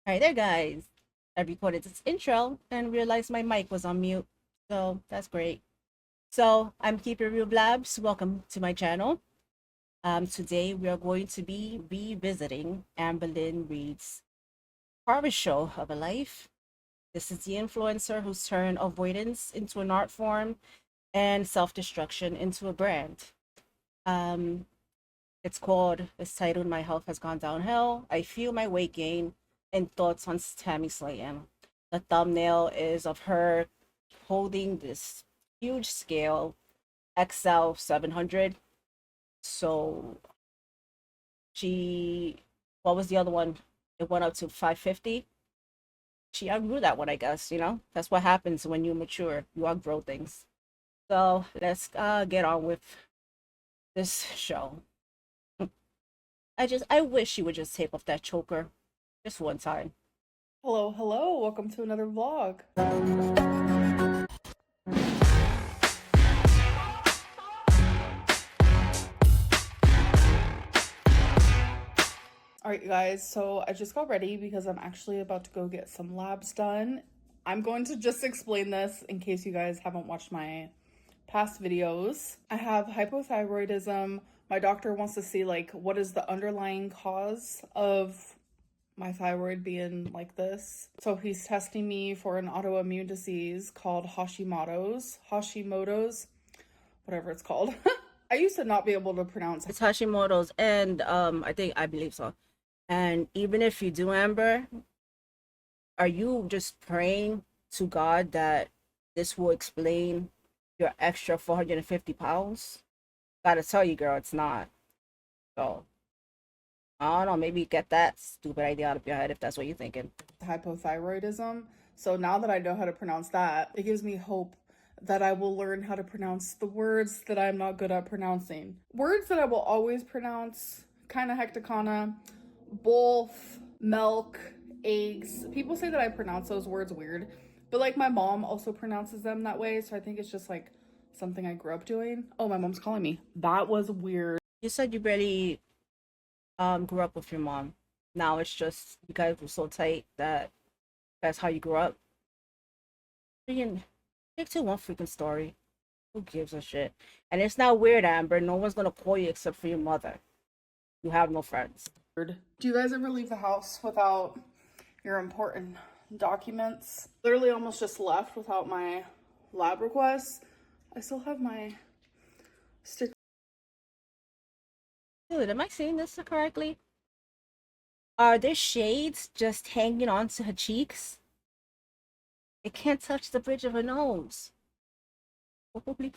Hi there, guys. I recorded this intro and realized my mic was on mute, so that's great. So I'm Keeper Real Blabs. Welcome to my channel. Today we are going to be revisiting Amberlynn Reed's horror show of a life. This is the influencer who's turned avoidance into an art form and self-destruction into a brand. Um, it's titled My Health Has Gone Downhill. I Feel My Weight Gain and Thoughts on Tammy Slayton. The thumbnail is of her holding this huge scale XL 700. So she, what was the other one? It went up to 550. She outgrew that one, I guess, you know? That's what happens when you mature. You outgrow things. So let's get on with this show. I wish she would just tape off that choker just one time. Hello, hello. Welcome to another vlog. All right, guys. So I just got ready because I'm actually about to go get some labs done. I'm going to just explain this in case you guys haven't watched my past videos. I have hypothyroidism. My doctor wants to see like what is the underlying cause of my thyroid being like this. So he's testing me for an autoimmune disease called Hashimoto's, whatever it's called. I used to not be able to pronounce. It's Hashimoto's, and I believe so. And even if you do, Amber, are you just praying to God that this will explain your extra 450 pounds? Gotta tell you, girl, it's not. So I don't know, maybe get that stupid idea out of your head if that's what you're thinking. Hypothyroidism. So now that I know how to pronounce that, it gives me hope that I will learn how to pronounce the words that I'm not good at pronouncing. Words that I will always pronounce, kind of hecticana, both, milk, eggs. People say that I pronounce those words weird, but like my mom also pronounces them that way, so I think it's just like something I grew up doing. Oh, my mom's calling me. That was weird. You said you barely grew up with your mom. Now it's just you guys were so tight that that's how you grew up. Freaking stick to one freaking story. Who gives a shit? And it's not weird, Amber. No one's gonna call you except for your mother. You have no friends. Do you guys ever leave the house without your important documents? Literally almost just left without my lab requests. I still have my sticker. Dude, am I saying this correctly? Are there shades just hanging onto her cheeks? It can't touch the bridge of her nose. Holy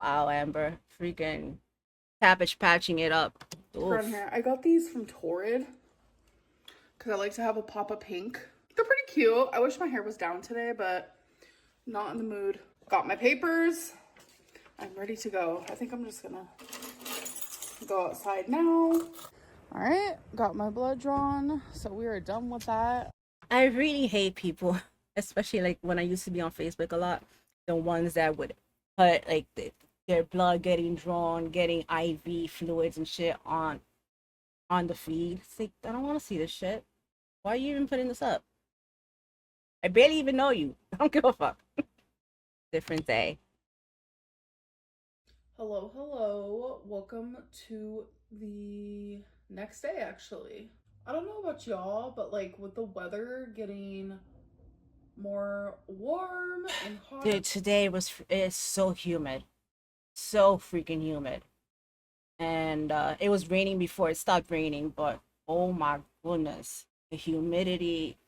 wow, Amber. Freaking cabbage patching it up. Brown Oof. hair. I got these from Torrid because I like to have a pop of pink. They're pretty cute. I wish my hair was down today, but not in the mood. Got my papers. I'm ready to go. I think I'm just gonna go outside now. All right, got my blood drawn, so we are done with that. I really hate people, especially like when I used to be on Facebook a lot. The ones that would put like their blood getting drawn, getting IV fluids and shit on the feed. It's like I don't want to see this shit. Why are you even putting this up? I barely even know you. I don't give a fuck. Different day. Hello, hello. Welcome to the next day, actually. I don't know about y'all, but like with the weather getting more warm and hot. Dude, today it's so humid. So freaking humid. And it was raining before it stopped raining, but oh my goodness. The humidity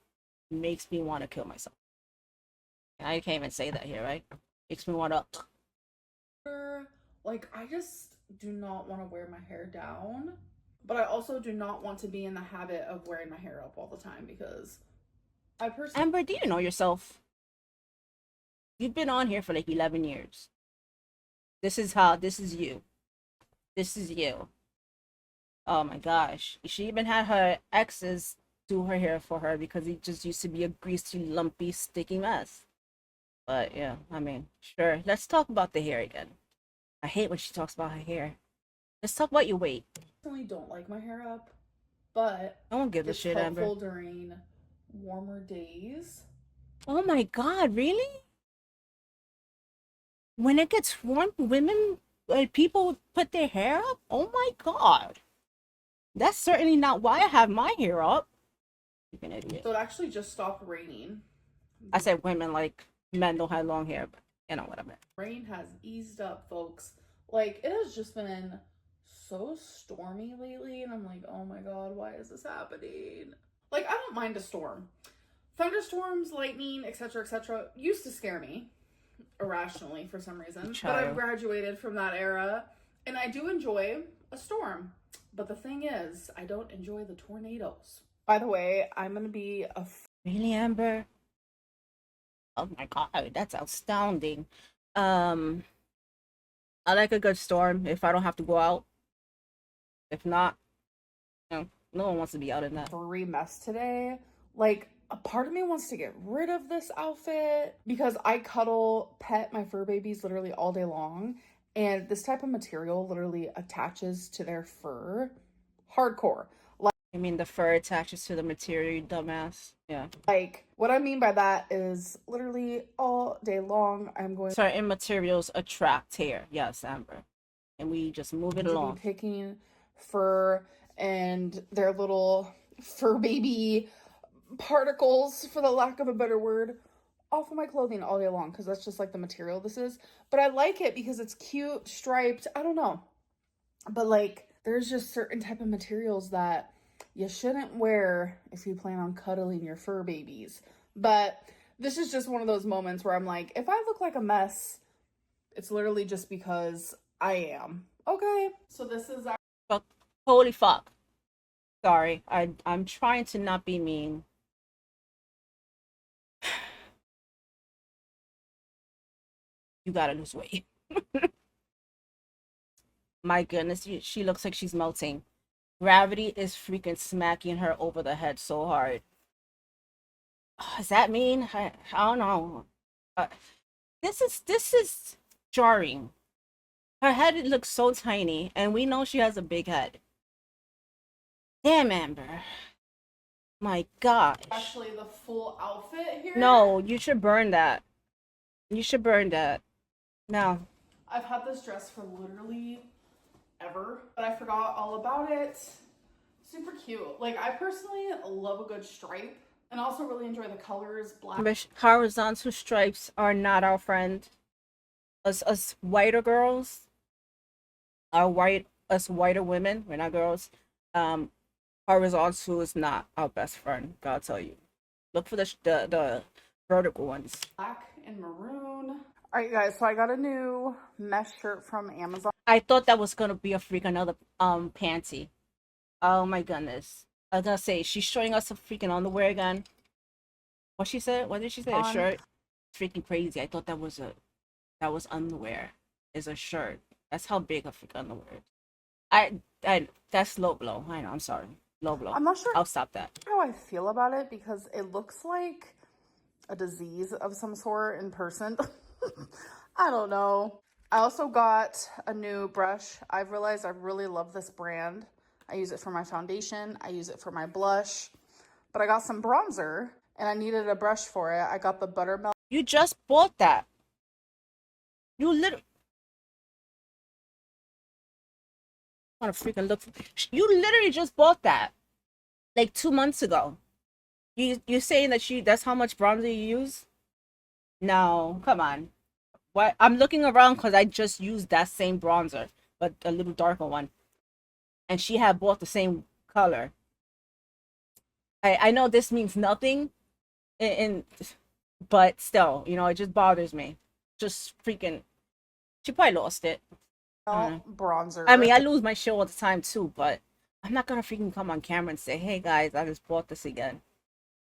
makes me want to kill myself. I can't even say that here, right? Makes me want to. Like, I just do not want to wear my hair down, but I also do not want to be in the habit of wearing my hair up all the time because I personally. Amber, do you know yourself? You've been on here for like 11 years. This is you. This is you. Oh my gosh. She even had her exes do her hair for her because it just used to be a greasy, lumpy, sticky mess. But yeah, I mean, sure. Let's talk about the hair again. I hate when she talks about her hair. Let's talk about your weight. Personally don't like my hair up. but I won't give a it's shit, Amber. helpful during warmer days. Oh my God, really? When it gets warm, women, people put their hair up? Oh my God. That's certainly not why I have my hair up. You're an idiot. So it actually just stopped raining. I said women, like men don't have long hair, but you know what I meant. Rain has eased up, folks. Like, it has just been so stormy lately, and I'm like, oh my God, why is this happening? Like, I don't mind a storm. Thunderstorms, lightning, etc., used to scare me irrationally for some reason. But I've graduated from that era, and I do enjoy a storm. But the thing is, I don't enjoy the tornadoes. By the way, I'm gonna be a Really, Amber? Oh my God, that's astounding. Um, I like a good storm if I don't have to go out. If not, no one wants to be out in that. free mess today. Like, a part of me wants to get rid of this outfit because I cuddle, pet my fur babies literally all day long. And this type of material literally attaches to their fur hardcore. I mean, the fur attaches to the material, you dumbass. Yeah. Like, what I mean by that is literally all day long, I'm going certain materials attract hair. Yes, Amber. And we just move it to along. be picking fur and their little fur baby particles, for the lack of a better word, off of my clothing all day long because that's just like the material this is. But I like it because it's cute, striped. I don't know. But like, there's just certain type of materials that you shouldn't wear if you plan on cuddling your fur babies. But this is just one of those moments where I'm like, if I look like a mess, it's literally just because I am. Okay. So this is our But holy fuck. Sorry. I'm trying to not be mean. You gotta lose weight. My goodness, she looks like she's melting. Gravity is freaking smacking her over the head so hard. Does that mean? I don't know. This is jarring. Her head looks so tiny, and we know she has a big head. Damn, Amber. My gosh. actually the full outfit here. No, you should burn that. You should burn that. No. I've had this dress for literally ever, but I forgot all about it. Super cute. Like, I personally love a good stripe and also really enjoy the colors. Black. Horizontal stripes are not our friend. Us whiter girls, us whiter women, we're not girls. Horizontal is not our best friend. Gotta tell you. Look for the vertical ones. Black and maroon. All right, guys. So I got a new mesh shirt from Amazon. I thought that was gonna be a freak another panty. Oh my goodness. I was gonna say she's showing us some freaking underwear again. What she said? What did she say? A shirt? Freaking crazy. I thought that was underwear. Is a shirt. That's how big a freaking underwear is. I that's low blow. I know, I'm sorry. Low blow. I'm not sure I'll stop that. how I feel about it because it looks like a disease of some sort in person. I don't know. I also got a new brush. I've realized I really love this brand. I use it for my foundation. I use it for my blush. But I got some bronzer and I needed a brush for it. I got the Buttermilk. You just bought that. You literally want to freaking look. You literally just bought that, like 2 months ago. You saying that that's how much bronzer you use? No, come on. What? I'm looking around because I just used that same bronzer, but a little darker one, and she had bought the same color. I know this means nothing, but still, it just bothers me. Just freaking. She probably lost it. Bronzer. I mean, I lose my shit all the time too, but I'm not gonna freaking come on camera and say, "Hey guys, I just bought this again."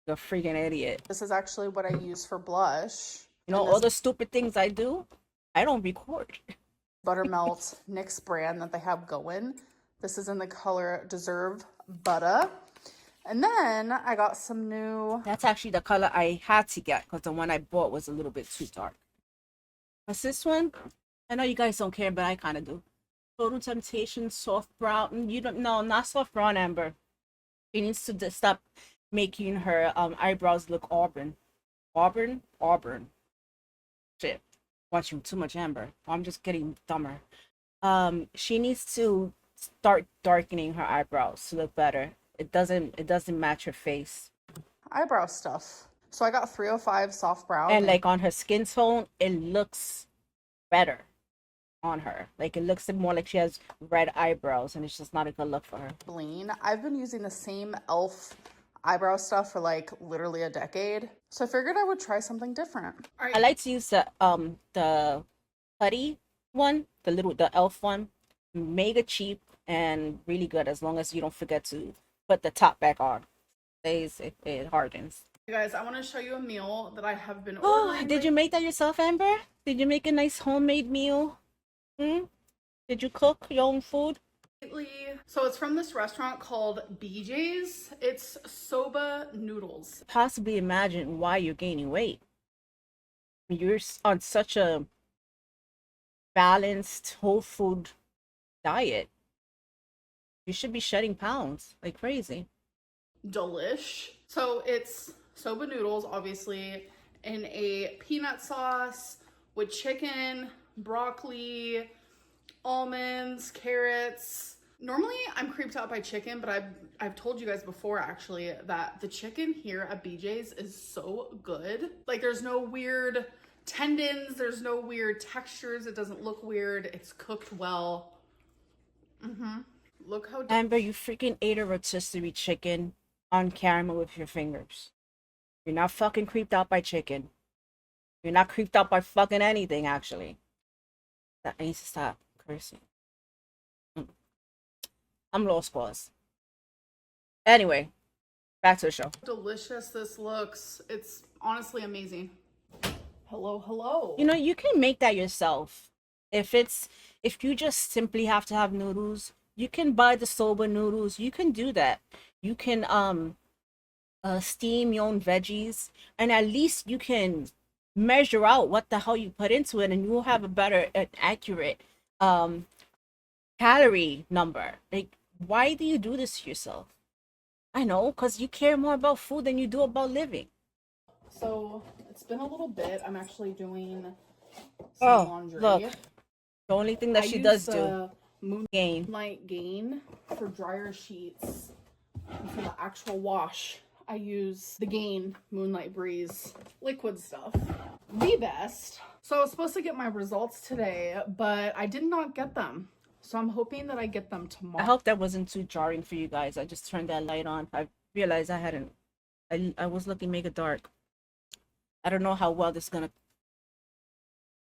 You're a freaking idiot. This is actually what I use for blush. All the stupid things I do, I don't record. Buttermelt NYX brand that they have going. This is in the color Deserve Butter. And then I got some new. That's actually the color I had to get because the one I bought was a little bit too dark. What's this one? I know you guys don't care, but I kind of do. Total Temptation Soft Brown. You don't know, not soft brown, Amber. She needs to stop making her eyebrows look auburn. Auburn. Shit. Watching too much Amber. I'm just getting dumber. She needs to start darkening her eyebrows to look better. It doesn't match her face. Eyebrow stuff. So I got 305 soft brown. And like on her skin tone, it looks better on her. Like it looks more like she has red eyebrows, and it's just not a good look for her. Maybelline. I've been using the same e.l.f. eyebrow stuff for like literally a decade. So I figured I would try something different. All right. I like to use the putty one, the e.l.f. one. Mega cheap and really good, as long as you don't forget to put the top back on. It hardens. You guys, I want to show you a meal that I have been Oh, ordering. did you make that yourself, Amber? Did you make a nice homemade meal? Did you cook your own food? Lately. So it's from this restaurant called BJ's. It's soba noodles. Possibly imagine why you're gaining weight. You're on such a balanced whole food diet. You should be shedding pounds like crazy. Delish. So it's soba noodles, obviously, in a peanut sauce with chicken, broccoli, almonds, carrots. Normally I'm creeped out by chicken, but I've told you guys before actually that the chicken here at BJ's is so good. Like there's no weird tendons, there's no weird textures, it doesn't look weird, it's cooked well. Look how Amber, you freaking ate a rotisserie chicken on camera with your fingers. You're not fucking creeped out by chicken. You're not creeped out by fucking anything, actually. That needs to stop cursing. I'm lost cause. Anyway, back to the show. delicious this looks. It's honestly amazing. Hello. You know, you can make that yourself. If you just simply have to have noodles, you can buy the soba noodles. You can do that. You can steam your own veggies, and at least you can measure out what the hell you put into it, and you'll have a better and accurate calorie number. Like, why do you do this to yourself? I know, because you care more about food than you do about living. So it's been a little bit. I'm actually doing some laundry. Look, the only thing that she does do, gain. Moonlight Gain for dryer sheets. And for the actual wash, I use the Gain Moonlight Breeze liquid stuff. The best. So I was supposed to get my results today, but I did not get them. So I'm hoping that I get them tomorrow. I hope that wasn't too jarring for you guys. I just turned that light on. I realized I was looking mega dark. I don't know how well this is gonna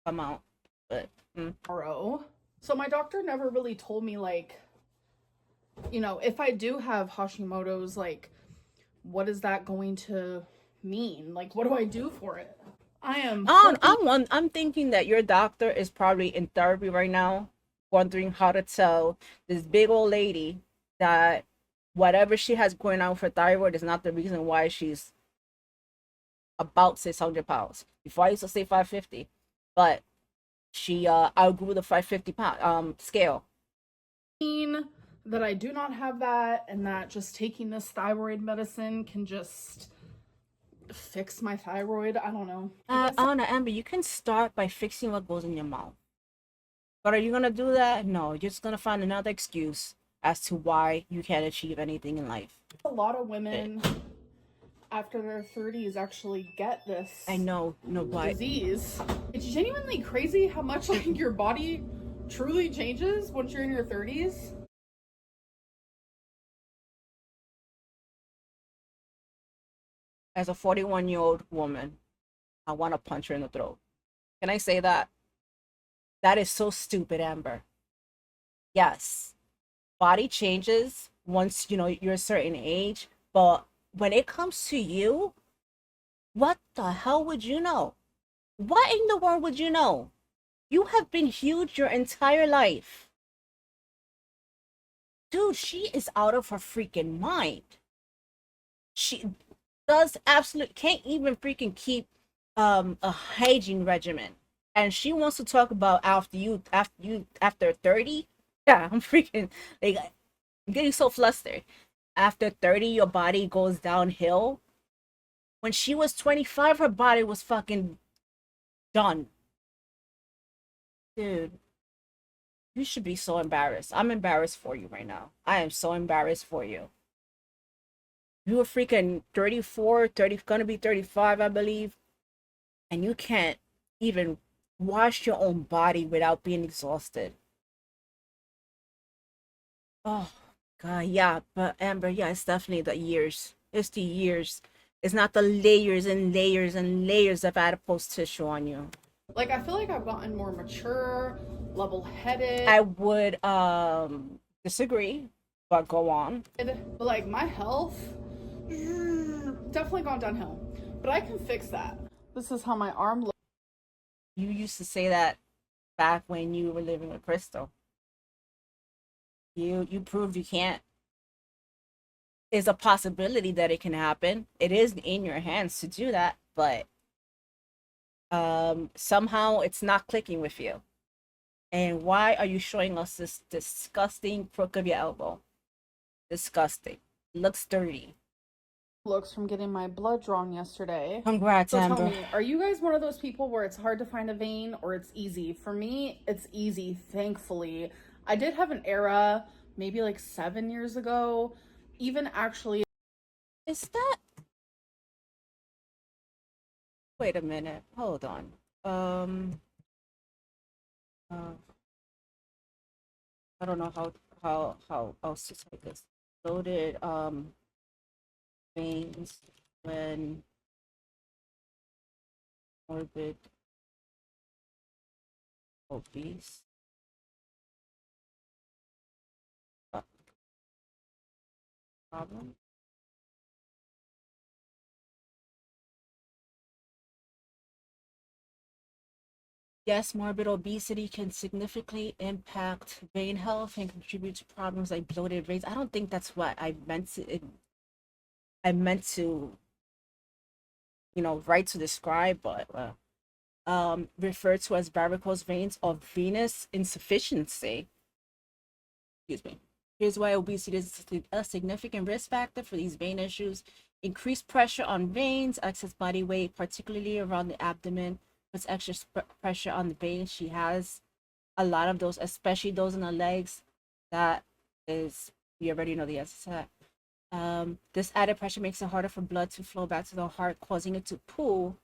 come out, but tomorrow. So my doctor never really told me, like, you know, if I do have Hashimoto's, like, what is that going to mean? Like, what do I do for it? I'm thinking that your doctor is probably in therapy right now, wondering how to tell this big old lady that whatever she has going on with her thyroid is not the reason why she's about 600 pounds. Before I used to say 550, but she outgrew the 550 pound scale. That I do not have that, and that just taking this thyroid medicine can just fix my thyroid. I don't know. I don't know, Amber. You can start by fixing what goes in your mouth. But are you gonna do that? No, you're just gonna find another excuse as to why you can't achieve anything in life. A lot of women after their 30s actually get this. I know, disease. It's genuinely crazy how much like your body truly changes once you're in your 30s. As a 41-year-old woman, I want to punch her in the throat. Can I say that? That is so stupid, Amber. Yes, body changes once you're a certain age, but when it comes to you, what the hell would you know? What in the world would you know? You have been huge your entire life. Dude, she is out of her freaking mind. She does absolutely can't even freaking keep a hygiene regimen. And she wants to talk about after 30. Yeah, I'm freaking like I'm getting so flustered. After 30, your body goes downhill. When she was 25, her body was fucking done. Dude, you should be so embarrassed. I'm embarrassed for you right now. I am so embarrassed for you. You were freaking 34, 30, gonna be 35, I believe. And you can't even wash your own body without being exhausted. Oh, God, yeah. But Amber, yeah, it's definitely the years. It's the years. It's not the layers and layers and layers of adipose tissue on you. Like, I feel like I've gotten more mature, level-headed. I would disagree, but go on. But like my health definitely gone downhill. But I can fix that. This is how my arm looks. You used to say that back when you were living with Crystal. You proved you can't. Is a possibility that it can happen. It is in your hands to do that, but somehow it's not clicking with you. And why are you showing us this disgusting crook of your elbow? Disgusting. Looks dirty. Looks from getting my blood drawn yesterday. Congrats, So tell Amber. me, are you guys one of those people where it's hard to find a vein or it's easy? For me, it's easy, thankfully. I did have an era, maybe like 7 years ago, even actually. Is that? Wait a minute. Hold on. Uh, I don't know how else to say this. Loaded veins when morbid obese. Problem. Yes, morbid obesity can significantly impact vein health and contribute to problems like bloated veins. I don't think that's what I meant to. I meant to, write to describe, but referred to as varicose veins or venous insufficiency. Excuse me. Here's why obesity is a significant risk factor for these vein issues. Increased pressure on veins, excess body weight, particularly around the abdomen, puts extra pressure on the veins. She has a lot of those, especially those in the legs. That is, we already know the answer to that. This added pressure makes it harder for blood to flow back to the heart, causing it to pool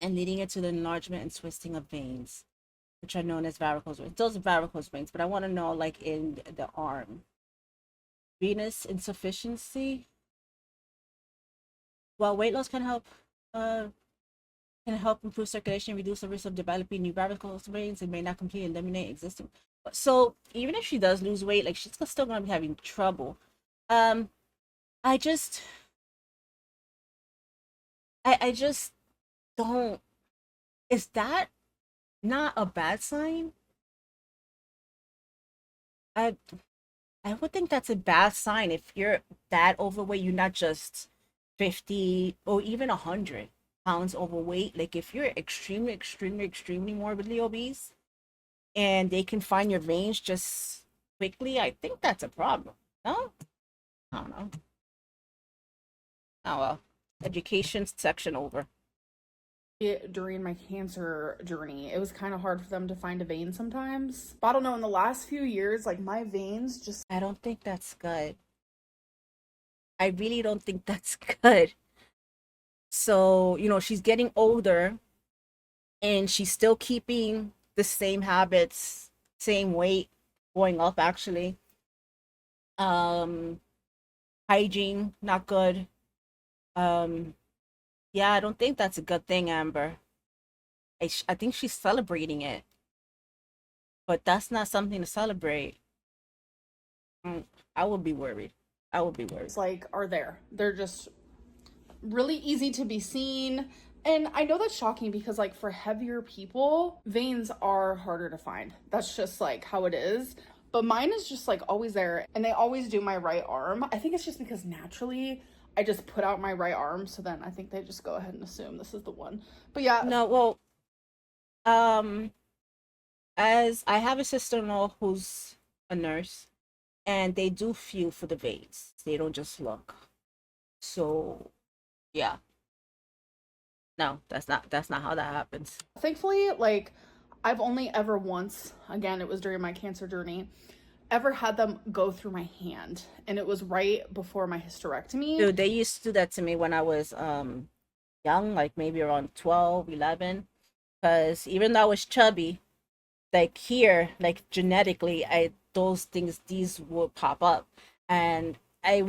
and leading it to the enlargement and twisting of veins, which are known as varicose veins. Those are varicose veins, but I want to know, like, in the arm. Venous insufficiency. While weight loss can help improve circulation, reduce the risk of developing new varicose veins, it may not completely eliminate existing. So even if she does lose weight, like, she's still gonna be having trouble. I just I just don't. Is that not a bad sign? I I would think that's a bad sign if you're that overweight. You're not just 50 or even 100 pounds overweight. Like, if you're extremely, extremely, extremely morbidly obese and they can find your veins just quickly, I think that's a problem. No, I don't know. Oh well. Education section over. During my cancer journey, it was kind of hard for them to find a vein sometimes. But I don't know, in the last few years, like my veins just. I don't think that's good. I really don't think that's good. So, she's getting older and she's still keeping the same habits, same weight, going up actually. Um, Hygiene, not good. Um, yeah, I don't think that's a good thing, Amber. I think she's celebrating it, but that's not something to celebrate. Mm, I would be worried. I would be worried. Like are there. They're just really easy to be seen. And I know that's shocking because like for heavier people, veins are harder to find. That's just like how it is. But mine is just like always there and they always do my right arm. I think it's just because naturally I just put out my right arm, so then I think they just go ahead and assume this is the one. But yeah, No, well, um, as I have a sister-in-law who's a nurse, and they do feel for the veins. They don't just look. So yeah, no, that's not how that happens. Thankfully, like, I've only ever once, again, it was during my cancer journey, ever had them go through my hand, and it was right before my hysterectomy. Dude, they used to do that to me when I was young, like maybe around 12, 11. Because even though I was chubby, like here, like genetically, I those things these would pop up, and I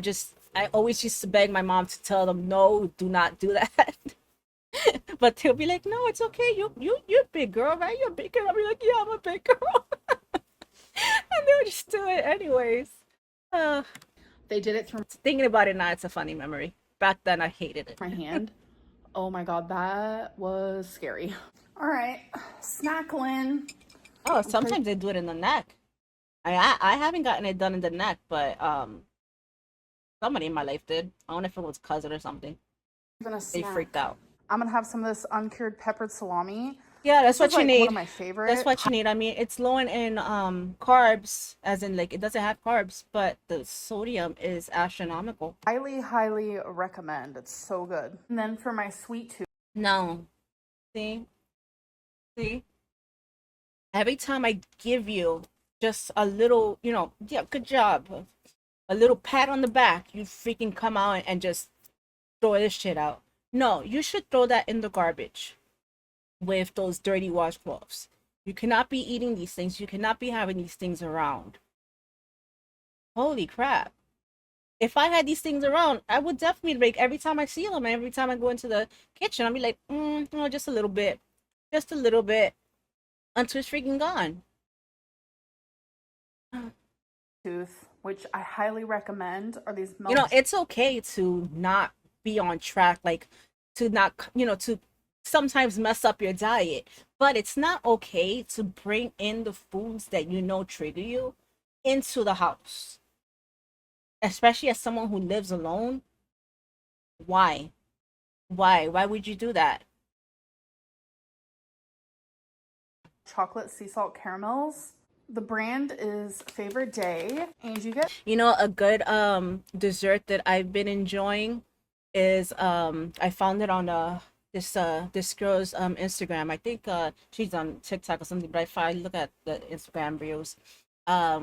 always used to beg my mom to tell them no, do not do that. But they'll be like, no, it's okay. You're a big girl, right? You're a big girl. I'll be like, yeah, I'm a big girl. And they'll just do it anyways. Uh, They did it through Thinking about it now, it's a funny memory. Back then, I hated it. my hand. Oh my god, that was scary. All right, snackling. Oh, sometimes they do it in the neck. I haven't gotten it done in the neck, but somebody in my life did. I don't know if it was cousin or something. I'm gonna They snack. freaked out. I'm gonna have some of this uncured peppered salami. Yeah, that's This what is you like need. one of my favorite. That's what you need. I mean, it's low in carbs, as in like it doesn't have carbs, but the sodium is astronomical. Highly recommend. It's so good. And then for my sweet tooth, No, see, see. Every time I give you just a little, yeah, good job, a little pat on the back, you freaking come out and just throw this shit out. No, you should throw that in the garbage with those dirty washcloths. You cannot be eating these things. You cannot be having these things around. Holy crap. If I had these things around, I would definitely make every time I see them, and every time I go into the kitchen, I'll be like, no, just a little bit. Just a little bit until it's freaking gone. which I highly recommend, are these milk. It's okay to not be on track, like to not, to sometimes mess up your diet, but it's not okay to bring in the foods that trigger you into the house, especially as someone who lives alone. Why? Why would you do that? Chocolate sea salt caramels. The brand is Favorite Day, and you get A good dessert that I've been enjoying is I found it on this girl's Instagram. I think she's on TikTok or something, but if I look at the Instagram reels,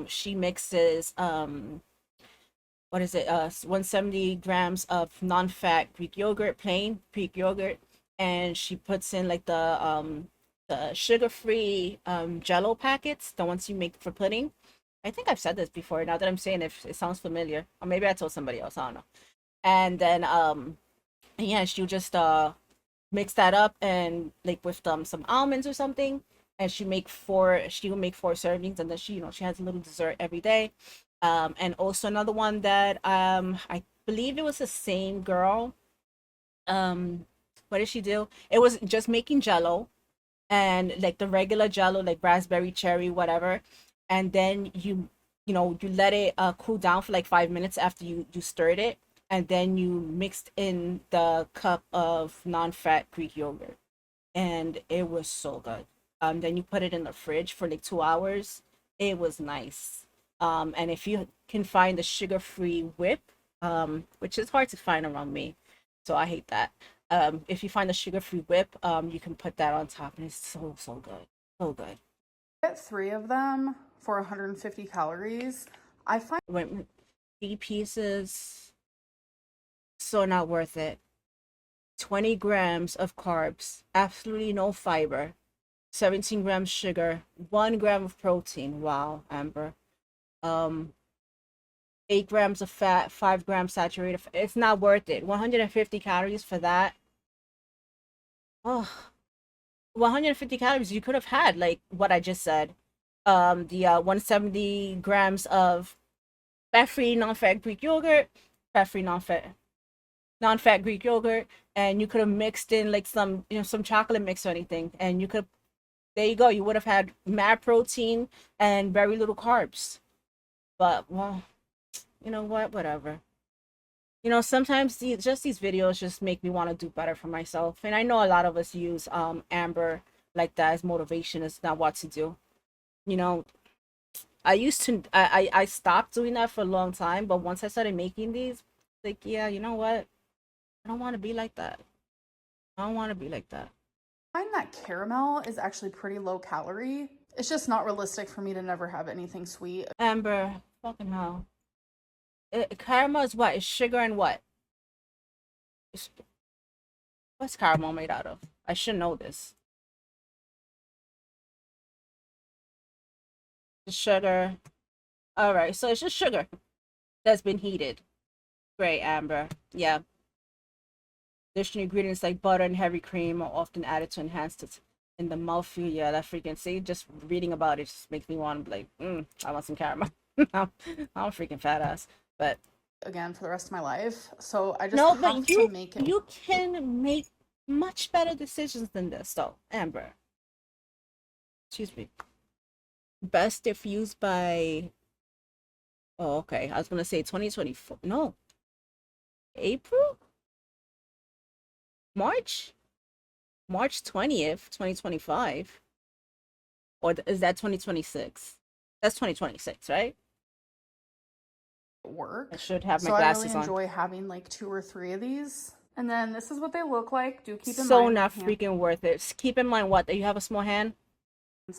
she mixes what is it, 170 grams of non-fat Greek yogurt, plain Greek yogurt, and she puts in like the sugar-free jello packets, the ones you make for pudding. I think I've said this before. Now that I'm saying it, it sounds familiar, or maybe I told somebody else, I don't know. And then yeah, she'll just mix that up and like with some almonds or something, and she will make 4 servings, and then she has a little dessert every day. And also another one that I believe it was the same girl. What did she do? It was just making jello, and like the regular jello, like raspberry, cherry, whatever, and then you let it cool down for like 5 minutes after you stirred it, and then you mixed in the cup of non-fat Greek yogurt, and it was so good. Then you put it in the fridge for like 2 hours. It was nice. And if you can find the sugar-free whip, which is hard to find around me, so I hate that. If you find the sugar-free whip, you can put that on top, and it's so good, so good. get 3 of them for 150 calories. I find When 3 pieces, so not worth it. 20 grams of carbs, absolutely no fiber, 17 grams sugar, 1 gram of protein. Wow, Amber. Um, 8 grams of fat, 5 grams saturated. It's not worth it. 150 calories for that. Oh, 150 calories. You could have had like what I just said. The 170 grams of fat-free, non-fat Greek yogurt, fat-free, non-fat Greek yogurt, and you could have mixed in like some chocolate mix or anything, and there you go. You would have had mad protein and very little carbs. But well, you know what? Whatever. Sometimes these videos just make me want to do better for myself. And I know a lot of us use Amber like that as motivation as not what to do. You know, I stopped doing that for a long time, but once I started making these, like, yeah, you know what? I don't want to be like that. I don't want to be like that. I find that caramel is actually pretty low calorie. It's just not realistic for me to never have anything sweet. Amber, fucking hell. Caramel is what? It's sugar and what? It's, what's caramel made out of? I should know this. It's sugar. All right, so it's just sugar that's been heated. Great, Amber. Yeah. Additional ingredients like butter and heavy cream are often added to enhance it in the mouthfeel. Yeah, that freaking see, just reading about it just makes me want to be like, I want some caramel. I'm a freaking fat ass. But Again, for the rest of my life. So I just no, have but to make it. you can make much better decisions than this, though, Amber. Excuse me. Best if used by. Oh, okay. I was gonna say 2024. No, April, March 20th, 2025. Or is that 2026? That's 2026, right? Work. I should have my So I glasses really on. enjoy having like 2 or 3 of these. And then this is what they look like. Do keep in So mind not my hands freaking worth it. Just keep in mind what, that you have a small hand?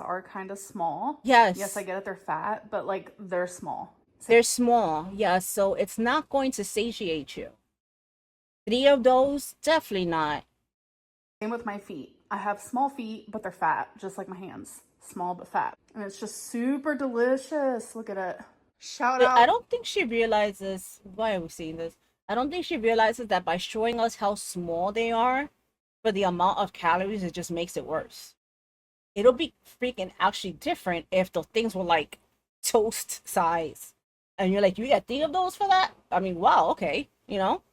are kind of small. Yes. Yes, I get it, they're fat, but like they're small. They're small. Yeah, so it's not going to satiate you. 3 of those, definitely not. Same with my feet. I have small feet, but they're fat, just like my hands. Small but fat. And it's just super delicious. Look at it. Shout out. I don't think she realizes, why are we seeing this? I don't think she realizes that by showing us how small they are, for the amount of calories, it just makes it worse. It'll be freaking actually different if the things were like toast size. And you're like, you got 3 of those for that? I mean, wow, okay, you know?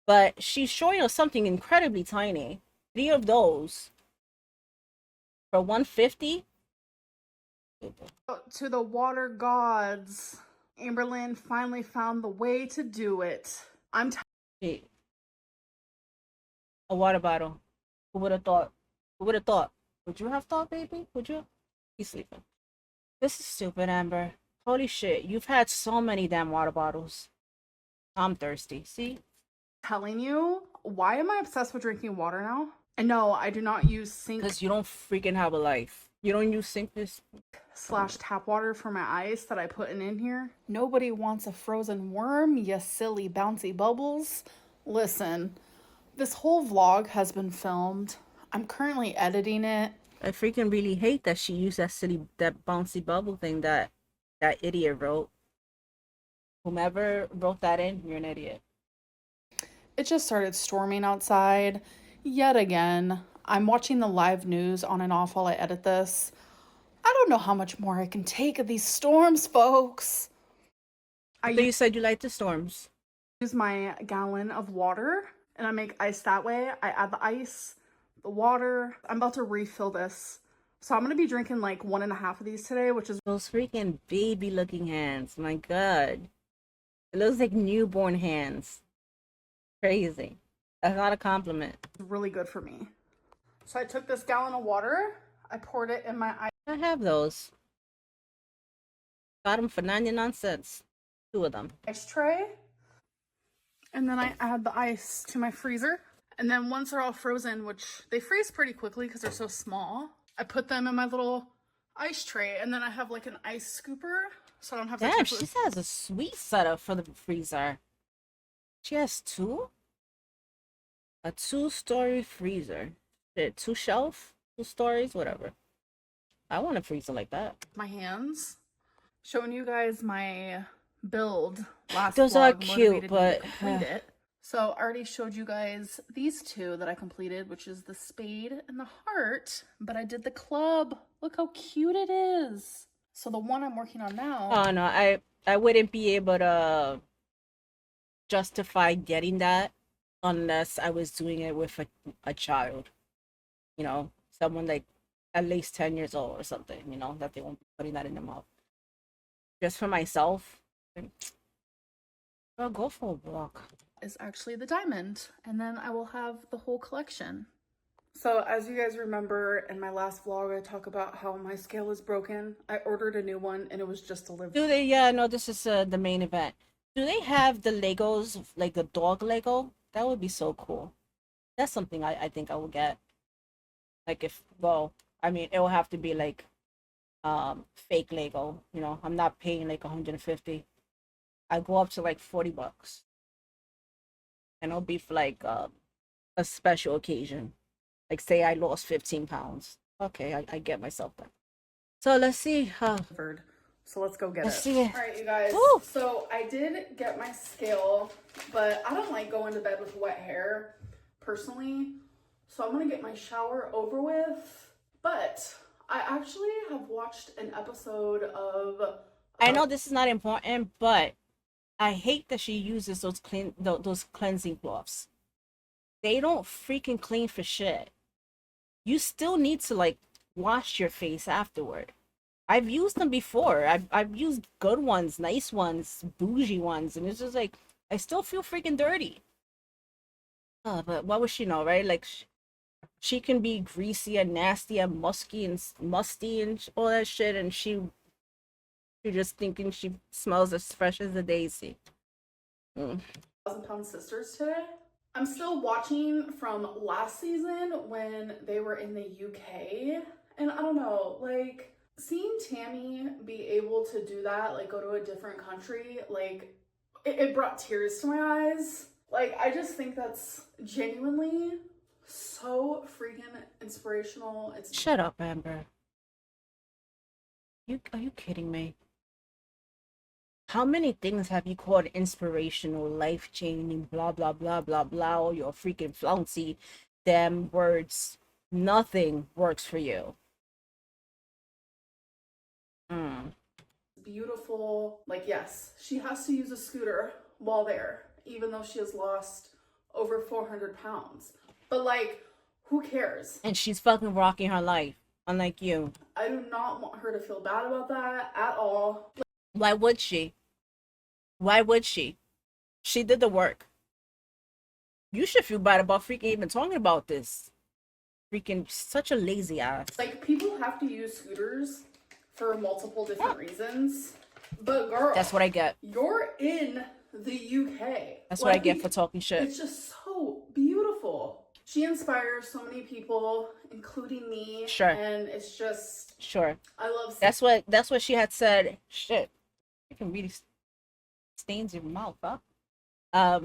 But she's showing us something incredibly tiny. 3 of those for 150? To the water gods. Amberlynn finally found the way to do it. I'm Hey, a water bottle. Who would have thought? Who would have thought? Would you have thought, baby? Would you? He's sleeping. This is stupid, Amber. Holy shit, you've had so many damn water bottles. I'm thirsty. See? telling you, why am I obsessed with drinking water now? And no, I do not use sink Because you don't freaking have a life. You don't use sink this. / tap water for my ice that I put in here. Nobody wants a frozen worm, you silly bouncy bubbles. Listen, this whole vlog has been filmed. I'm currently editing it. I freaking really hate that she used that bouncy bubble thing that idiot wrote. Whomever wrote that in, you're an idiot. It just started storming outside yet again. I'm watching the live news on and off while I edit this. I don't know how much more I can take of these storms, folks. So you said you like the storms. Use my gallon of water and I make ice that way. I add the ice, the water. I'm about to refill this. So I'm going to be drinking like 1.5 of these today, which is Those freaking baby looking hands. My God. It looks like newborn hands. Crazy. That's not a compliment. really good for me. So I took this gallon of water. I poured it in my I have those. Got them for 99 cents. 2 of them. ice tray. And then I add the ice to my freezer. And then once they're all frozen, which they freeze pretty quickly because they're so small, I put them in my little ice tray. And then I have like an ice scooper, so I don't have to. Damn, she has a sweet setup for the freezer. She has 2? A 2-story freezer. Shit, 2 shelf? 2 stories? Whatever. I want a freezer like that. My hands. Showing you guys my build last Those vlog are motivated cute, me to but complete it. So I already showed you guys these 2 that I completed, which is the spade and the heart, but I did the club. Look how cute it is. So the one I'm working on now. Oh no, I wouldn't be able to justify getting that unless I was doing it with a child. You know, someone like at least 10 years old or something, you know, that they won't be putting that in their mouth. Just for myself, I'll go for a walk. Is actually the diamond, and then I will have the whole collection. So, as you guys remember in my last vlog, I talk about how my scale is broken. I ordered a new one and it was just delivered. Do they? Yeah, no, this is the main event. Do they have the Legos, like the dog Lego? That would be so cool. That's something I think I will get. Like if, well, I mean, it will have to be like fake Lego. You know, I'm not paying like 150. I go up to like $40, and it'll be for like a special occasion. Like say I lost 15 pounds. Okay, I get myself that. So let's see. So let's go get Let's it. see it. All right, you guys. Woo! So I did get my scale, but I don't like going to bed with wet hair personally. So I'm gonna get my shower over with. But I actually have watched an episode of. I know this is not important, but I hate that she uses those cleansing cloths. They don't freaking clean for shit. You still need to like wash your face afterward. I've used them before. I've used good ones, nice ones, bougie ones, and it's just like I still feel freaking dirty. But what would she know, right? Like she can be greasy and nasty and musky and musty and all that shit, and she's just thinking she smells as fresh as a daisy. 1,000-pound sisters today. I'm still watching from last season when they were in the UK, and I don't know, like seeing Tammy be able to do that, like go to a different country, like it brought tears to my eyes. Like I just think that's genuinely so freaking inspirational. It's Shut up, Amber. Are you kidding me? How many things have you called inspirational, life-changing, blah, blah, blah, blah, blah, all your freaking flouncy damn words? Nothing works for you. beautiful. Like, yes, she has to use a scooter while there, even though she has lost over 400 pounds. But like, who cares? And she's fucking rocking her life, unlike you. I do not want her to feel bad about that at all. Why would she? Why would she? She did the work. You should feel bad about freaking even talking about this. Freaking such a lazy ass. Like, people have to use scooters for multiple different reasons. But girl, That's what I get. you're in the UK. That's what I get for talking shit. It's just so beautiful. She inspires so many people, including me. Sure. And it's just, Sure. I love. That's what she had said. Shit. You can really stains your mouth, huh?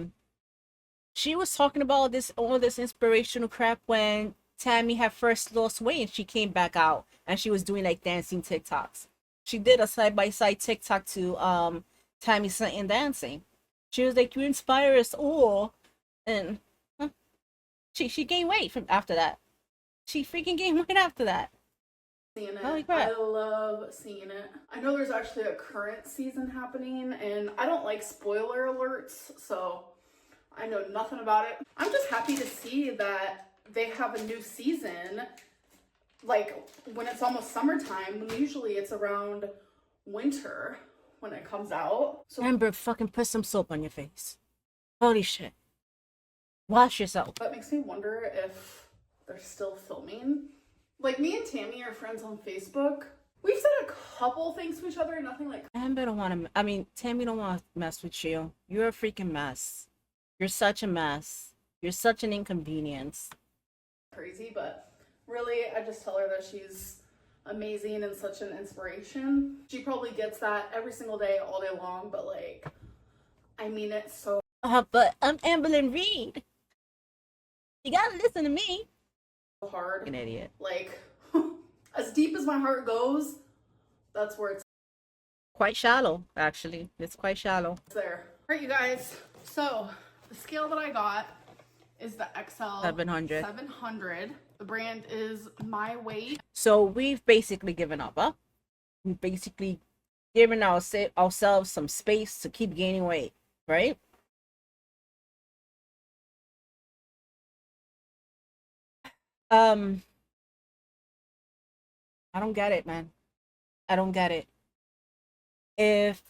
She was talking about all this inspirational crap when Tammy had first lost weight and she came back out and she was doing like dancing TikToks. She did a side-by-side TikTok to Tammy singing and dancing. She was like, "You inspire us all," and she gained weight from after that. She freaking gained weight after that. Seeing it. Holy crap. I love seeing it. I know there's actually a current season happening, and I don't like spoiler alerts, so I know nothing about it. I'm just happy to see that they have a new season, like when it's almost summertime, when usually it's around winter when it comes out. So Amber, fucking put some soap on your face. Holy shit. Wash yourself. that makes me wonder if they're still filming. Like, me and Tammy are friends on Facebook. We've said a couple things to each other, nothing like Amber don't want to, Tammy don't want to mess with you. You're a freaking mess. You're such a mess. You're such an inconvenience. crazy, but really, I just tell her that she's amazing and such an inspiration. She probably gets that every single day, all day long, but like, I mean it so But I'm Amberlyn Reed. You gotta listen to me. hard. An idiot. Like, as deep as my heart goes, that's where it's Quite shallow, actually. It's quite shallow. there. All right, you guys. So, the scale that I got is the XL 700. 700. The brand is My Weight. So we've basically given up, huh? We've basically given ourselves some space to keep gaining weight, right? I don't get it, man. I don't get it. If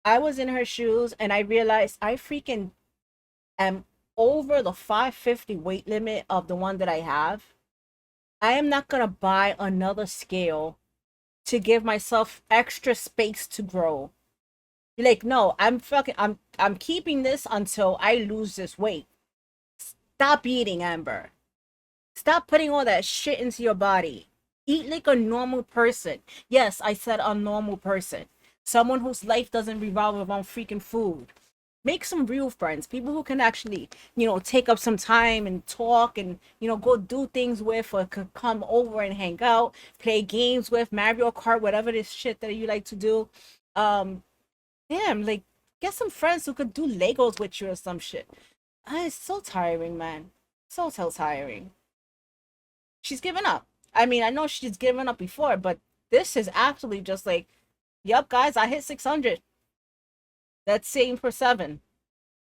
I was in her shoes and I realized I freaking am over the 550 weight limit of the one that I have, I am not gonna buy another scale to give myself extra space to grow. Like, no, I'm keeping this until I lose this weight. Stop eating, Amber. Stop putting all that shit into your body. Eat like a normal person. Yes, I said a normal person. Someone whose life doesn't revolve around freaking food. Make some real friends, people who can actually, take up some time and talk and, go do things with, or could come over and hang out, play games with, Mario Kart, whatever this shit that you like to do. Um, Damn, like, get some friends who could do Legos with you or some shit. It's so tiring, man. So tiring. She's given up. I mean, I know she's given up before, but this is actually just like, yep, guys, I hit 600. That's same for 7.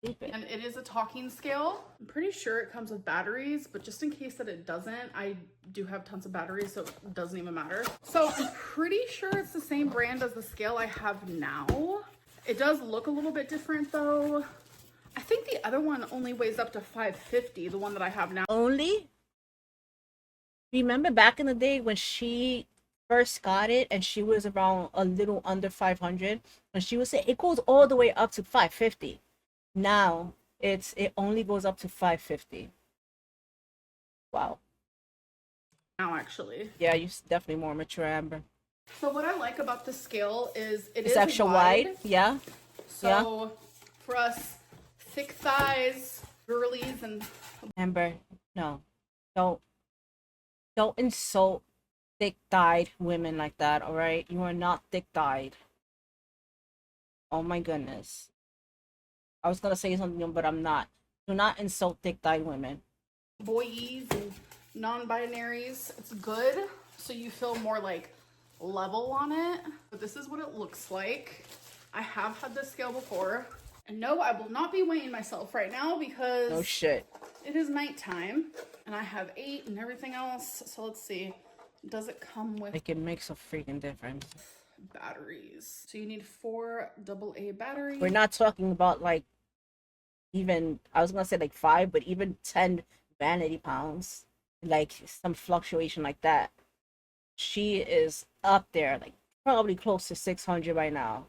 Stupid. And it is a talking scale. I'm pretty sure it comes with batteries, but just in case that it doesn't, I do have tons of batteries, so it doesn't even matter. So I'm pretty sure it's the same brand as the scale I have now. It does look a little bit different though. I think the other one only weighs up to 550, the one that I have now. Only? Remember back in the day when she first got it and she was around a little under 500, and she would say it goes all the way up to 550. Now it only goes up to 550. Wow. Now actually. Yeah, you're definitely more mature, Amber. So what I like about the scale is It's extra wide. Yeah. So for us thick thighs, girlies, and Amber, no. Don't insult thick-thighed women like that, all right? You are not thick-thighed. Oh my goodness. I was gonna say something, but I'm not. Do not insult thick-thighed women. boys and non-binaries. It's good, so you feel more like level on it. But this is what it looks like. I have had this scale before. And no, I will not be weighing myself right now because No shit. it is nighttime and I have 8 and everything else. So let's see. Does it come with Like, it makes a freaking difference. batteries? So you need 4 AA batteries. We're not talking about like even, I was gonna say like 5, but even 10 vanity pounds, like some fluctuation like that. She is up there, like probably close to 600 by now.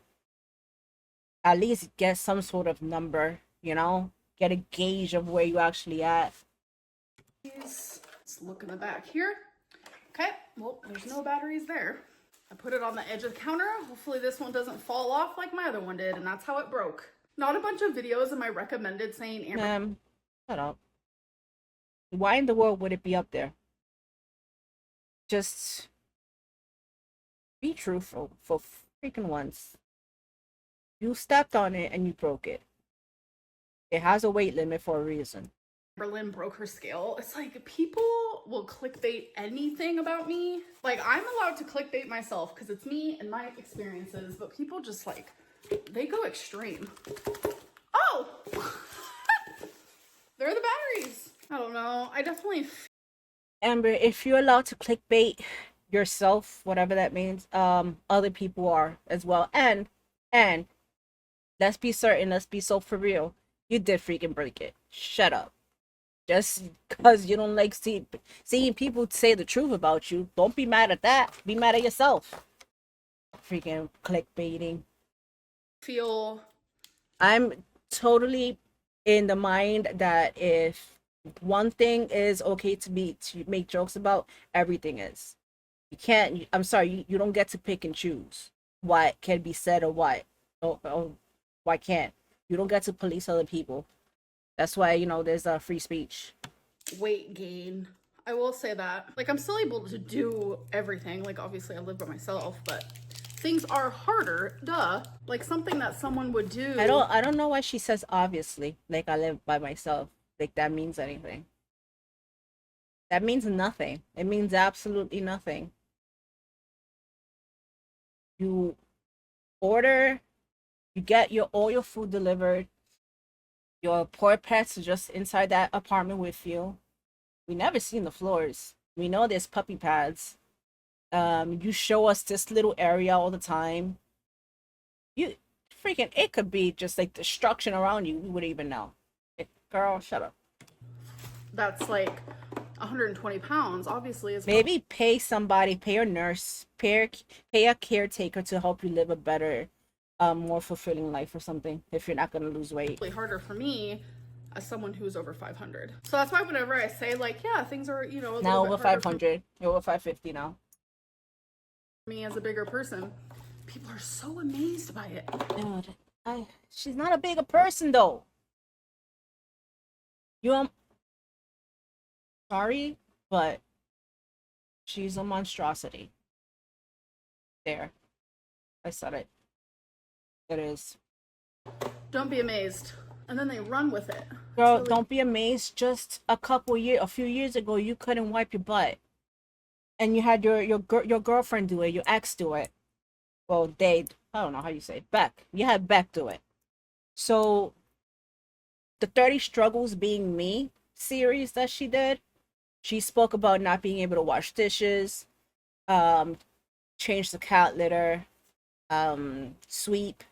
At least get some sort of number, get a gauge of where you actually at. Let's look in the back here. Okay, well, there's no batteries there. I put it on the edge of the counter. Hopefully this one doesn't fall off like my other one did, and that's how it broke. Not a bunch of videos am I recommended saying Amber. Shut up. Why in the world would it be up there? Just be truthful for freaking once. You stepped on it and you broke it. It has a weight limit for a reason. Berlin broke her scale. It's like people will clickbait anything about me. Like, I'm allowed to clickbait myself because it's me and my experiences, but people just like, they go extreme. Oh! There are the batteries. I don't know. I definitely. Amber, if you're allowed to clickbait yourself, whatever that means, other people are as well. And let's be certain, let's be so for real. You did freaking break it. Shut up. Just because you don't like seeing people say the truth about you, don't be mad at that. Be mad at yourself. Freaking clickbaiting. I'm totally in the mind that if one thing is okay to make jokes about, everything is. You can't. I'm sorry. You don't get to pick and choose what can be said or what. Oh, why can't you don't get to police other people? That's why there's a free speech. Weight gain. I will say that. Like, I'm still able to do everything. Like, obviously I live by myself, but things are harder. Duh. Like something that someone would do. I don't know why she says obviously. Like, I live by myself. Like, that means anything. That means nothing. It means absolutely nothing. You order, you get all your food delivered. Your poor pets are just inside that apartment with you. We never seen the floors. We know there's puppy pads. You show us this little area all the time. You freaking, it could be just like destruction around you. We wouldn't even know. Girl, shut up. That's like 120 pounds, obviously, is Maybe pay somebody, pay a nurse, pay a caretaker to help you live a better, more fulfilling life or something if you're not gonna lose weight. really harder for me as someone who's over 500. So that's why whenever I say, like, yeah, things are, you know, a Now little over bit harder 500, you're over 550 now. for me as a bigger person, people are so amazed by it. Dude, she's not a bigger person though. You sorry, but she's a monstrosity. There, I said it. It is. Don't be amazed. And then they run with it. Girl, don't be amazed. Just a few years ago, you couldn't wipe your butt, and you had your girlfriend do it, your ex do it. Well, I don't know how you say it. Beck. You had Beck do it. So, the 30 Struggles Being Me series that she did, she spoke about not being able to wash dishes, change the cat litter, sweep,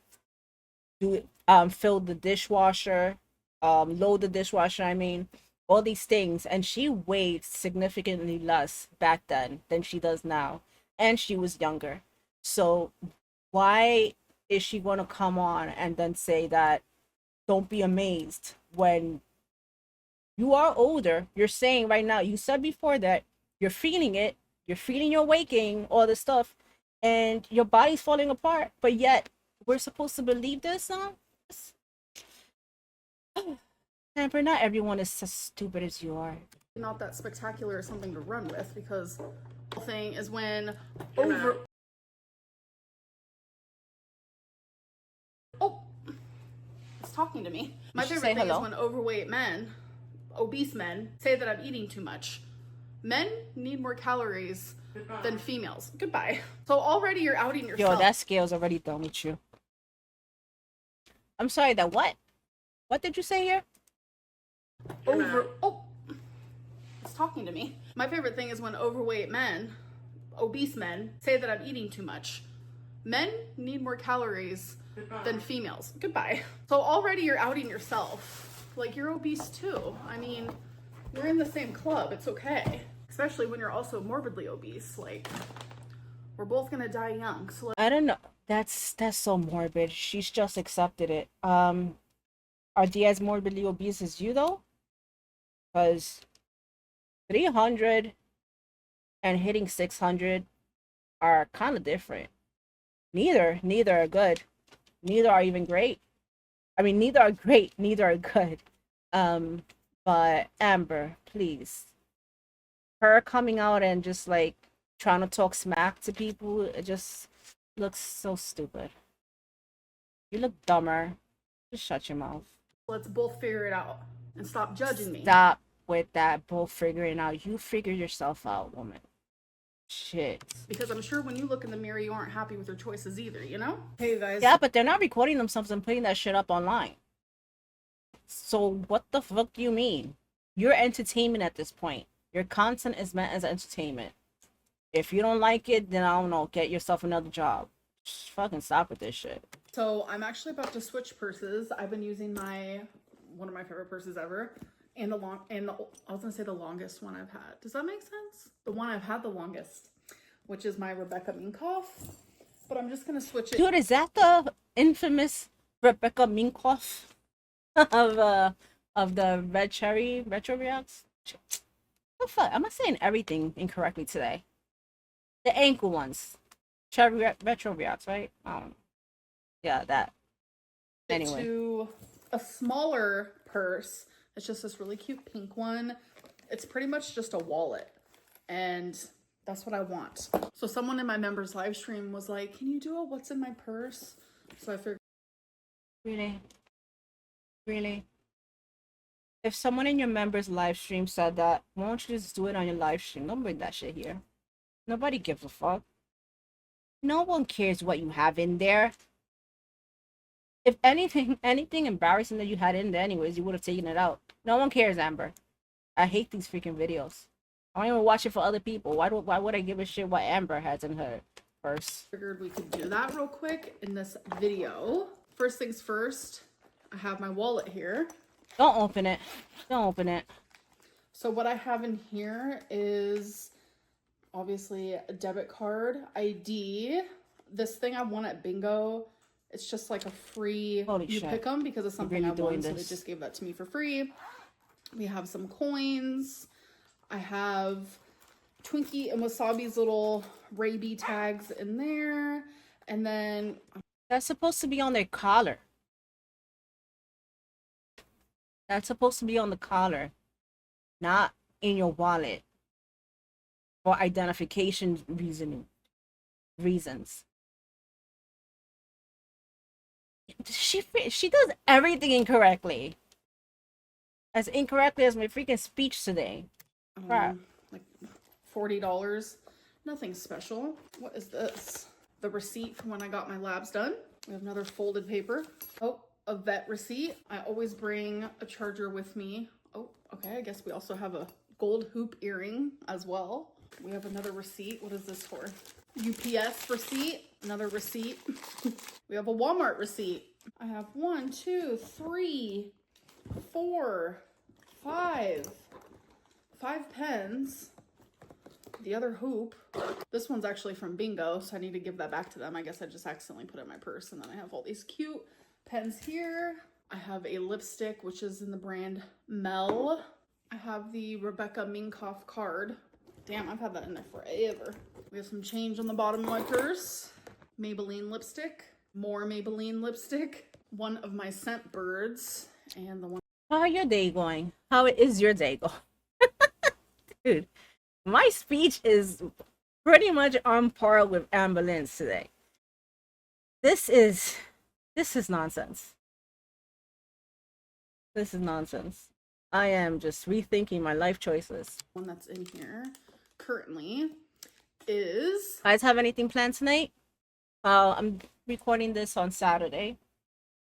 fill the dishwasher, load the dishwasher, I mean, all these things. And she weighed significantly less back then than she does now. And she was younger. So why is she going to come on and then say that don't be amazed when you are older? You're saying right now, you said before that you're feeling it, you're feeling your waking, all this stuff, and your body's falling apart, but yet we're supposed to believe this, huh? Amber, not everyone is as stupid as you are. Not that spectacular or something to run with, because the thing is when over. Oh, it's talking to me. My favorite thing is when overweight men, obese men, say that I'm eating too much. Men need more calories than females. Goodbye. So already you're outing yourself. Yo, that scale's already done with you. I'm sorry, that what? What did you say here? It's talking to me. My favorite thing is when overweight men, obese men, say that I'm eating too much. Men need more calories than females. Goodbye. So already you're outing yourself. Like, you're obese too. I mean, we're in the same club. It's okay. Especially when you're also morbidly obese. Like, we're both gonna die young. So I don't know. That's so morbid. She's just accepted it. Are they as morbidly obese as you though? Because 300 and hitting 600 are kind of different. Neither are good. Neither are even great. I mean, neither are great, neither are good. But Amber, please. Her coming out and just like trying to talk smack to people, it just looks so stupid. You look dumber. Just shut your mouth. Let's both figure it out and stop judging me. Stop with that both figuring out. You figure yourself out, woman. Shit. Because I'm sure when you look in the mirror, you aren't happy with your choices either, you know? Hey, guys. Yeah, but they're not recording themselves and putting that shit up online. So what the fuck do you mean? You're entertainment at this point. Your content is meant as entertainment. If you don't like it, then I don't know, get yourself another job. Just fucking stop with this shit. So I'm actually about to switch purses. I've been using one of my favorite purses ever. And I was gonna say the longest one I've had. Does that make sense? The one I've had the longest, which is my Rebecca Minkoff. But I'm just gonna switch it. Dude, is that the infamous Rebecca Minkoff of the Red Cherry Retro Reacts? What the fuck? I'm not saying everything incorrectly today. The ankle ones. Cherry Retro Reacts, right? Yeah, that. Anyway. To a smaller purse. It's just this really cute pink one. It's pretty much just a wallet. And that's what I want. So someone in my members live stream was like, can you do a what's in my purse? So I figured. Really? Really? If someone in your members live stream said that, why don't you just do it on your live stream? Don't bring that shit here. Nobody gives a fuck. No one cares what you have in there. If anything embarrassing that you had in there anyways, you would have taken it out. No one cares, Amber. I hate these freaking videos. I don't even watch it for other people. Why would I give a shit what Amber has in her purse? Figured we could do that real quick in this video. First things first, I have my wallet here. Don't open it. Don't open it. So what I have in here is obviously a debit card, ID. This thing I won at bingo. It's just like a free, Holy you shit. pick them because it's something really I won, doing so they this. just gave that to me for free. We have some coins. I have Twinkie and Wasabi's little Raby tags in there. And then That's supposed to be on their collar. That's supposed to be on the collar, not in your wallet for identification reasons. She does everything incorrectly. As incorrectly as my freaking speech today. Crap. like $40. Nothing special. What is this? The receipt from when I got my labs done. We have another folded paper. Oh, a vet receipt. I always bring a charger with me. Oh, okay. I guess we also have a gold hoop earring as well. We have another receipt. What is this for? UPS receipt. Another receipt. We have a Walmart receipt. I have 1, 2, 3, 4, 5 pens. The other hoop. This one's actually from bingo, so I need to give that back to them. I guess I just accidentally put it in my purse. And then I have all these cute pens here. I have a lipstick, which is in the brand Mel. I have the Rebecca Minkoff card. Damn, I've had that in there forever. We have some change on the bottom of my purse. Maybelline lipstick. More Maybelline lipstick. One of my scent birds. And the one. How your day going? How is your day going? Dude, my speech is pretty much on par with Amber Lynn's today. This is nonsense. This is nonsense. I am just rethinking my life choices. One that's in here currently is. Guys, have anything planned tonight? I'm recording this on Saturday.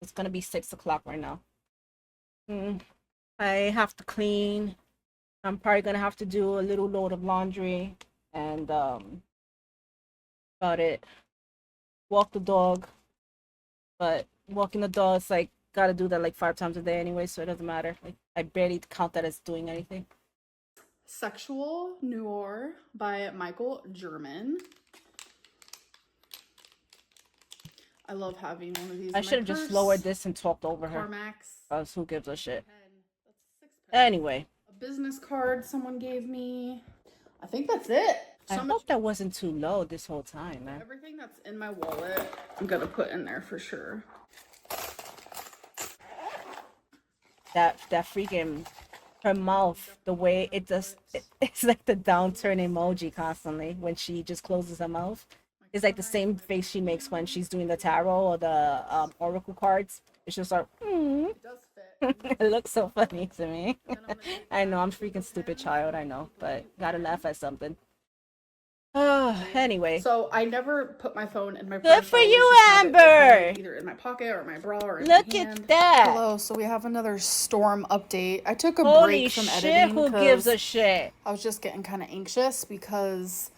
It's gonna be 6 o'clock right now. I have to clean. I'm probably gonna have to do a little load of laundry and about it. Walk the dog, but walking the dog is like gotta do that like 5 times a day anyway, so it doesn't matter. Like I barely count that as doing anything. Sexual Noir by Michael German. I love having one of these. I should have just lowered this and talked over her. CarMax. Who gives a shit? That's 6 pens. Anyway. A business card someone gave me. I think that's it. I hope that wasn't too low this whole time, man. Everything that's in my wallet, I'm gonna put in there for sure. That freaking her mouth, the way it just it's like the downturn emoji constantly when she just closes her mouth. It's like the same face she makes when she's doing the tarot or the oracle cards. It's just like, It does fit. It looks so funny to me. I know I'm freaking stupid child, I know, but gotta laugh at something. Oh, anyway. So I never put my phone in my purse. Good for you, Amber. Either in my pocket or my bra or in Look my hand. at that. Hello. So we have another storm update. I took a Holy break from shit, editing. who gives a shit? I was just getting kind of anxious because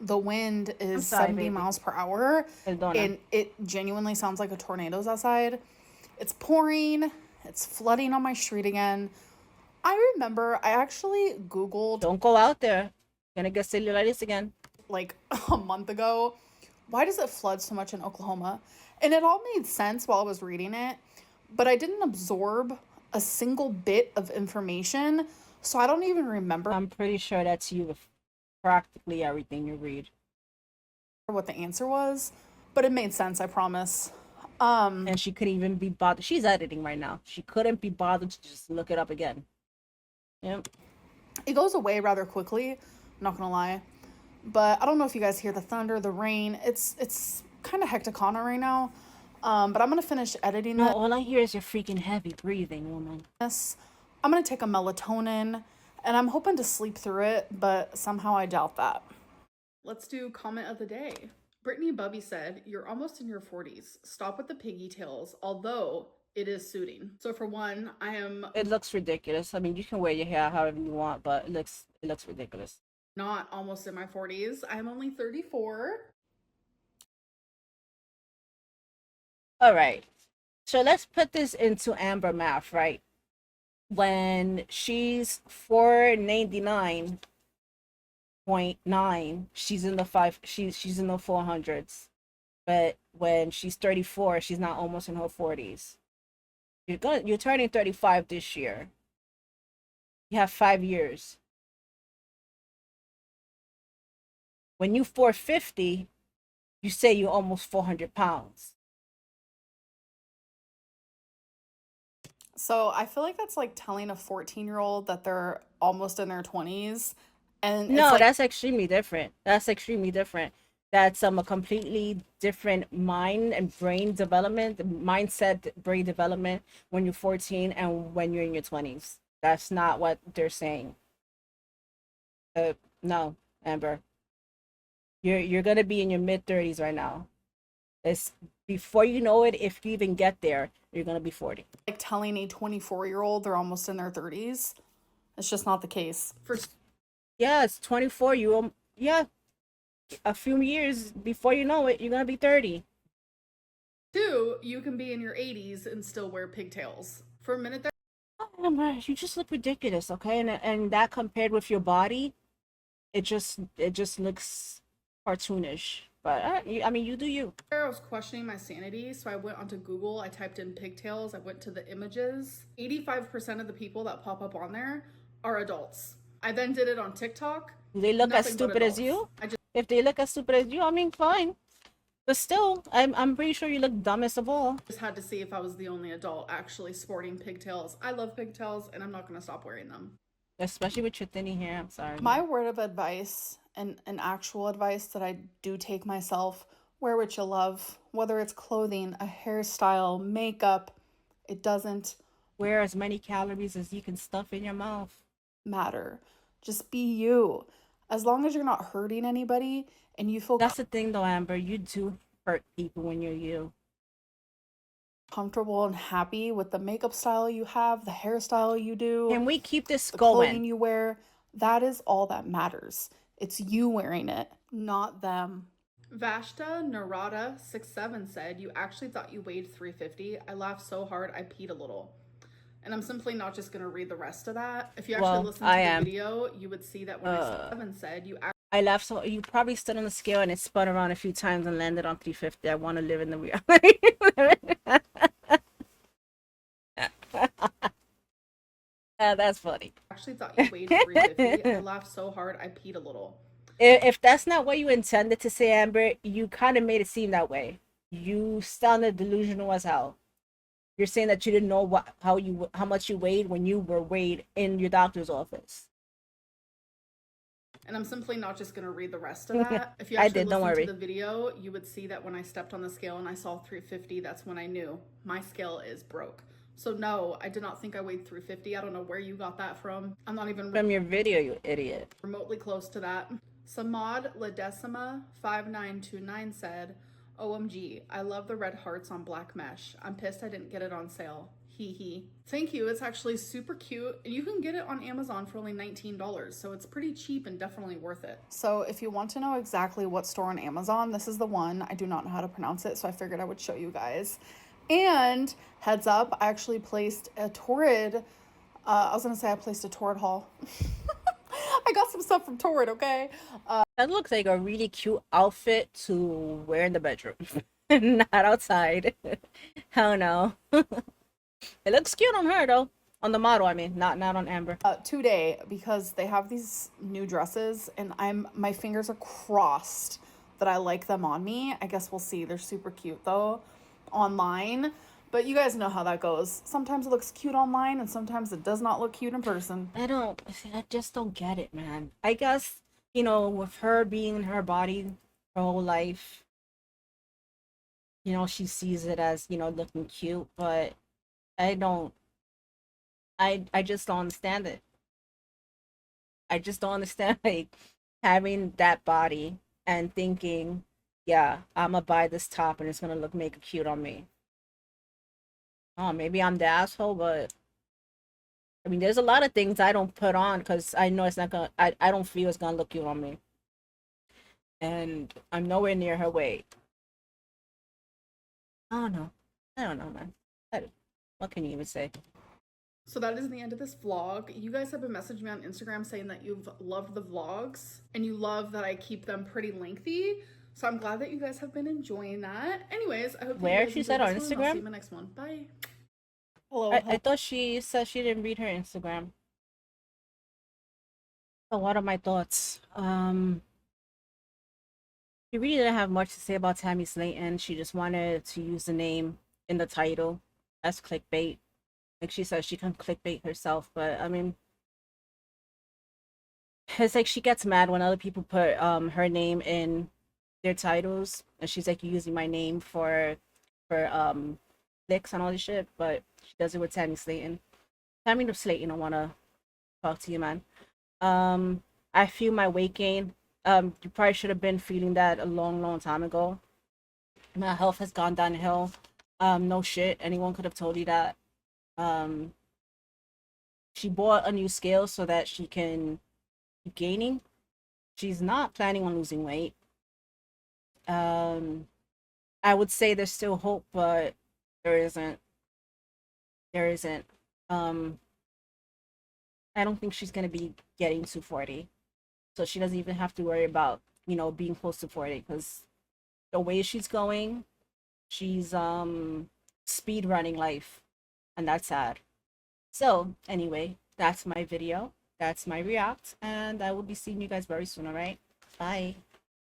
the wind is sorry, 70 baby. miles per hour, and it genuinely sounds like a tornado's outside. It's pouring. It's flooding on my street again. I remember I actually Googled. Don't go out there. Gonna get cellulitis again. Like a month ago, why does it flood so much in Oklahoma? And it all made sense while I was reading it, but I didn't absorb a single bit of information, so I don't even remember. I'm pretty sure that's you with practically everything you read. What the answer was, but it made sense, I promise. And she couldn't even be bothered. She's editing right now. She couldn't be bothered to just look it up again. Yep. It goes away rather quickly, I'm not gonna lie. But I don't know if you guys hear the thunder, the rain. It's kind of hecticana right now. But I'm gonna finish editing No, all I hear is your freaking heavy breathing, woman. this. I'm gonna take a melatonin, and I'm hoping to sleep through it, but somehow I doubt that. Let's do comment of the day. Brittany Bubby said, "You're almost in your 40s. Stop with the piggy tails, although it is suiting." So for one, I am It looks ridiculous. I mean, you can wear your hair however you want, but it looks ridiculous. not almost in my 40s. I'm only 34. All right. So let's put this into Amber math, right? when she's 499.9, she's in the five. She's in the 400s. But when she's 34, she's not almost in her 40s. You're turning 35 this year. You have 5 years. When you 450, you say you're almost 400 pounds. So I feel like that's like telling a 14-year-old that they're almost in their 20s. And it's No, like, that's extremely different. That's extremely different. That's a completely different mind and brain development, mindset, brain development when you're 14 and when you're in your 20s. That's not what they're saying. No, Amber. You're gonna be in your mid 30s right now. It's before you know it, if you even get there, you're gonna be 40. like telling a 24-year-old they're almost in their 30s. It's just not the case. Yeah, it's 24. Yeah, a few years before you know it, you're gonna be 30. Two, you can be in your 80s and still wear pigtails. For a minute there, Oh, Amber, you just look ridiculous, okay? And that compared with your body, it just looks cartoonish. But I mean, you do you. I was questioning my sanity, so I went onto Google, I typed in pigtails, I went to the images. 85% of the people that pop up on there are adults. I then did it on TikTok. They look as Nothing but stupid as adults. you. I just If they look as stupid as you, I mean, fine. But still, I'm pretty sure you look dumbest of all. had to see if I was the only adult actually sporting pigtails. I love pigtails and I'm not going to stop wearing them. Especially with your thinny hair. I'm sorry. My word of advice and an actual advice that I do take myself, wear what you love, whether it's clothing, a hairstyle, makeup, it doesn't Wear as many calories as you can stuff in your mouth. matter. Just be you. As long as you're not hurting anybody and you feel That's the thing though, Amber. You do hurt people when you're you. comfortable and happy with the makeup style you have, the hairstyle you do, Can we keep this the clothing going? you wear, that is all that matters. It's you wearing it, not them. Vashta Narada 67 said, "You actually thought you weighed 350. I laughed so hard I peed a little." And I'm simply not just going to read the rest of that. If you actually Well, listen I to the am. video, you would see that when I said, "You I laughed so you probably stood on the scale and it spun around a few times and landed on 350. I want to live in the reality. That's funny. actually thought you weighed 350. I laughed so hard I peed a little." If that's not what you intended to say, Amber, you kind of made it seem that way. You sounded delusional as hell. You're saying that you didn't know how much you weighed when you were weighed in your doctor's office. And I'm simply not just going to read the rest of that. If you I actually did, don't listen worry. to the video, you would see that when I stepped on the scale and I saw 350, that's when I knew my scale is broke. So no, I did not think I weighed 350. I don't know where you got that from. I'm not even From your video, you idiot. remotely close to that. Samad Ladesima 5929 said, "OMG, I love the red hearts on black mesh. I'm pissed I didn't get it on sale. Hee hee." Thank you. It's actually super cute. And you can get it on Amazon for only $19. So it's pretty cheap and definitely worth it. So if you want to know exactly what store on Amazon, this is the one. I do not know how to pronounce it, so I figured I would show you guys. And heads up, I actually placed a Torrid. I was going to say I placed a Torrid haul. I got some stuff from Torrid, okay? That looks like a really cute outfit to wear in the bedroom, not outside. Hell no. It looks cute on her though. On the model, I mean, not on Amber. Today, because they have these new dresses and my fingers are crossed that I like them on me. I guess we'll see. They're super cute though online. But you guys know how that goes. Sometimes it looks cute online and sometimes it does not look cute in person. I just don't get it, man. I guess, with her being in her body her whole life, she sees it as, looking cute, but I don't I just don't understand it. I just don't understand like having that body and thinking, yeah, I'm gonna buy this top and it's gonna make it cute on me. Oh, maybe I'm the asshole, but I mean, there's a lot of things I don't put on because I know it's not gonna. I don't feel it's gonna look cute on me, and I'm nowhere near her weight. I don't know. I don't know, man. What can you even say? So that is the end of this vlog. You guys have been messaging me on Instagram saying that you've loved the vlogs and you love that I keep them pretty lengthy. So I'm glad that you guys have been enjoying that. Anyways, I hope that you Where guys she enjoyed said on this one and I'll see you Instagram? in my next one. Bye. Hello. I thought she said she didn't read her Instagram. So what are my thoughts? She really didn't have much to say about Tammy Slayton. She just wanted to use the name in the title as clickbait. Like she said, she can clickbait herself, but I mean, it's like she gets mad when other people put her name in their titles, and she's like, "You're using my name for clicks and all this shit," but she does it with Tammy Slayton. Tammy Slayton, I wanna talk to you, man. I feel my weight gain. You probably should have been feeling that a long time ago. My health has gone downhill. No shit. Anyone could have told you that. Um, she bought a new scale so that she can keep gaining. She's not planning on losing weight. Um, I would say there's still hope, but there isn't. There isn't. Um, I don't think she's gonna be getting to 40, so she doesn't even have to worry about being close to 40 because the way she's going, she's speed running life, and that's sad. So anyway, that's my video. That's my react, and I will be seeing you guys very soon. All right, bye.